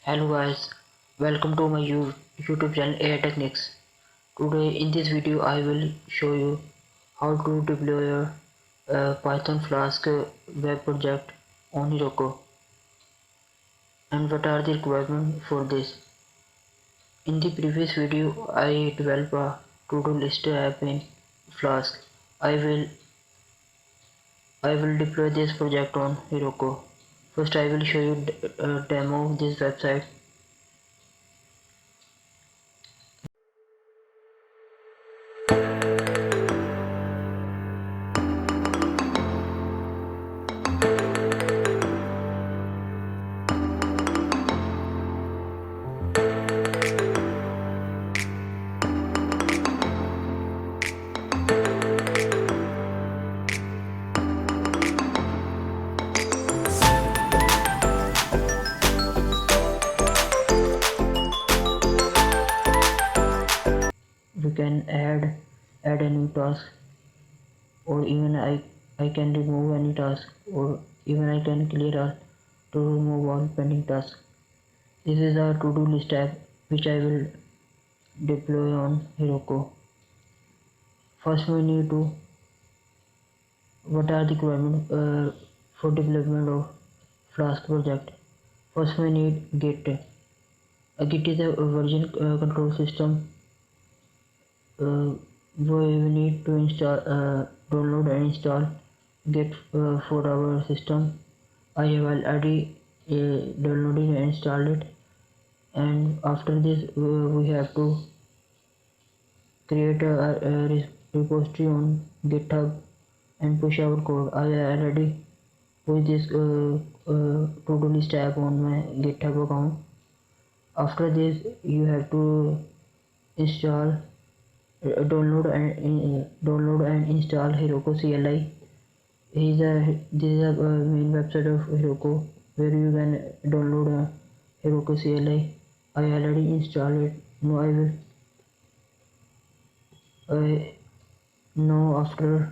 Hello guys, welcome to my YouTube channel AI Techniques. Today in this video I will show you how to deploy your Python Flask web project on Heroku and what are the requirements for this. In the previous video I developed a to-do list app in Flask. I will deploy this project on Heroku. First I will show you a demo of this website. We can add a new task, or even I can remove any task, or even I can clear all to remove all pending tasks. This is our to-do list app which I will deploy on Heroku. First we need to what are the requirements for development of Flask project. First we need Git. Git is a version control system. We need to download and install Git for our system. I have already downloaded and installed it, and after this we have to create a repository on GitHub and push our code. I already pushed this to-do list app on my GitHub account. After this you have to install download and install Heroku CLI. This is a main website of Heroku where you can download Heroku CLI. I already installed it. Now after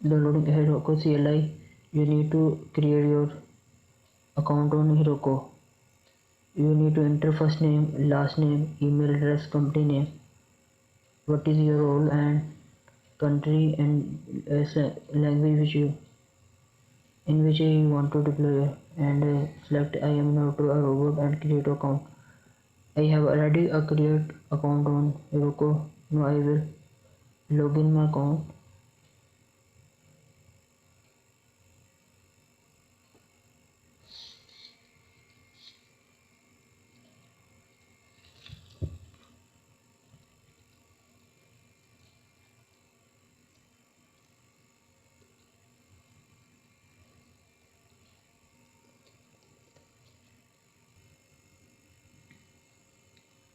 downloading Heroku CLI, you need to create your account on Heroku. You need to enter first name, last name, email address, company name, what is your role and country, and language in which you want to deploy, and select I am not a robot and create account. I have already created account on Heroku. Now I will log in my account.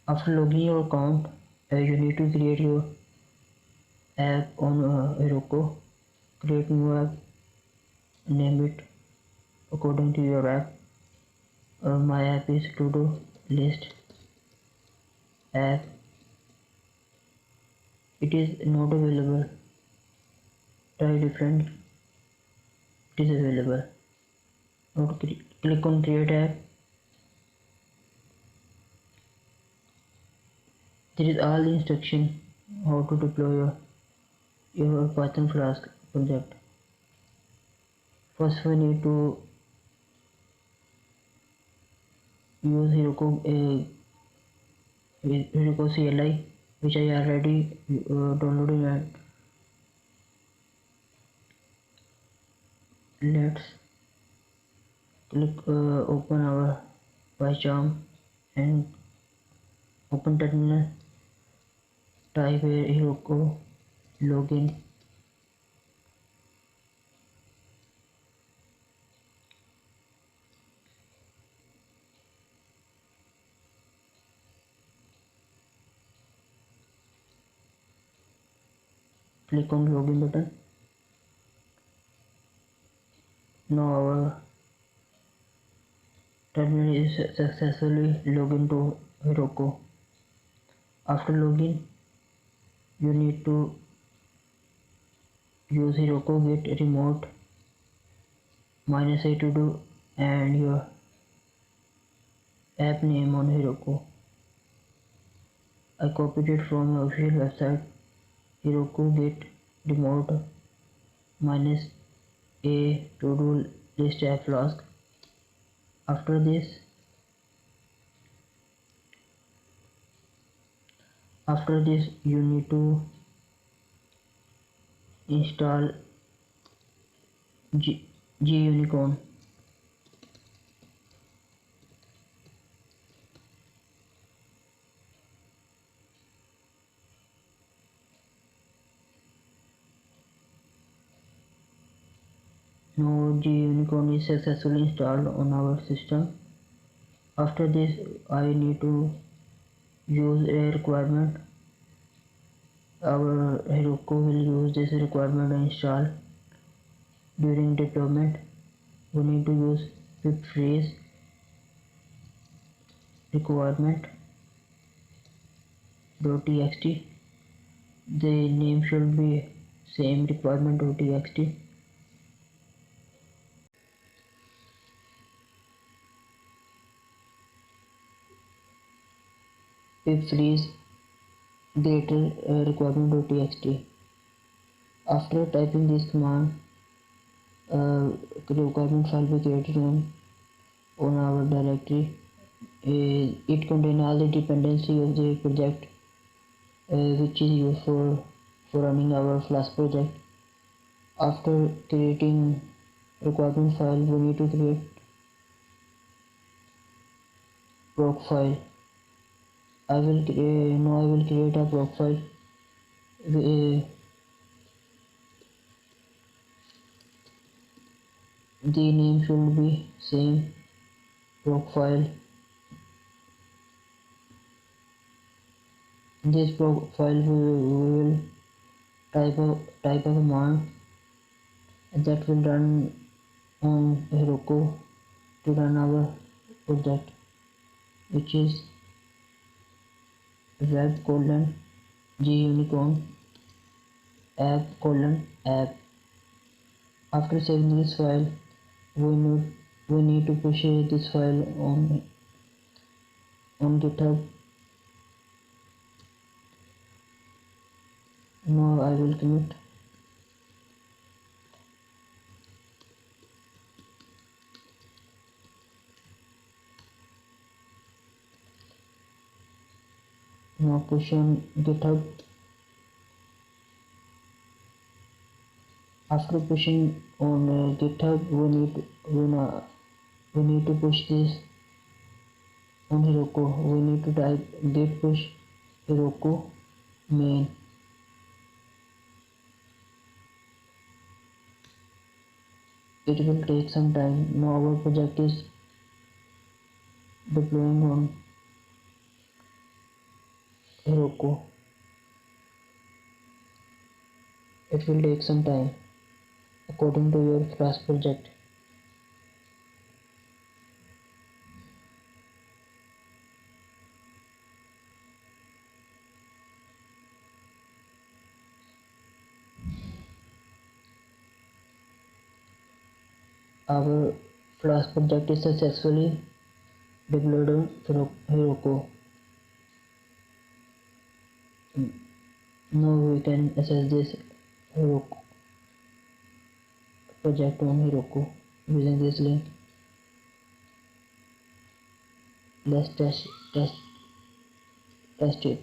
After logging your account, you need to create your app on Heroku. Create new app, name it according to your app. My app is To-Do List app. It is not available. Try different. It is available. Now click on create app. There is all the instruction how to deploy your Python Flask project. First we need to use Heroku CLI, which I already downloaded, and let's click open our PyCharm and open terminal. Type Heroku login. Click on login button. Now our terminal is successfully logged to Heroku. After login, you need to use Heroku git remote -a to do and your app name on Heroku. I copied it from the official website Heroku Git remote minus a to-do list app flask. After this you need to install Unicorn. Now Unicorn is successfully installed on our system. After this I need to use a requirement. Our Heroku will use this requirement to install. During deployment we need to use pip phrase requirement.txt. The name should be same requirement.txt. Pip phrase greater requirement.txt. After typing this command, requirement file will be created on our directory. It contains all the dependency of the project which is used for running our Flask project. After creating requirement file, we need to create proc file. I will create a proc file. The name should be same proc file. In this proc file we will type a command that will run on Heroku to run our project, which is web:/unicorn app:/app. After saving this file, we need to push this file on GitHub. Now I will commit. Now push on GitHub. After pushing on GitHub, we need to push this on Heroku. We need to type git push Heroku main. It will take some time. Now our project is deploying on Heroku. It will take some time according to your Flask project. Our Flask project is successfully deployed on Heroku. Now we can access this Heroku project on Heroku using this link. Let's test it.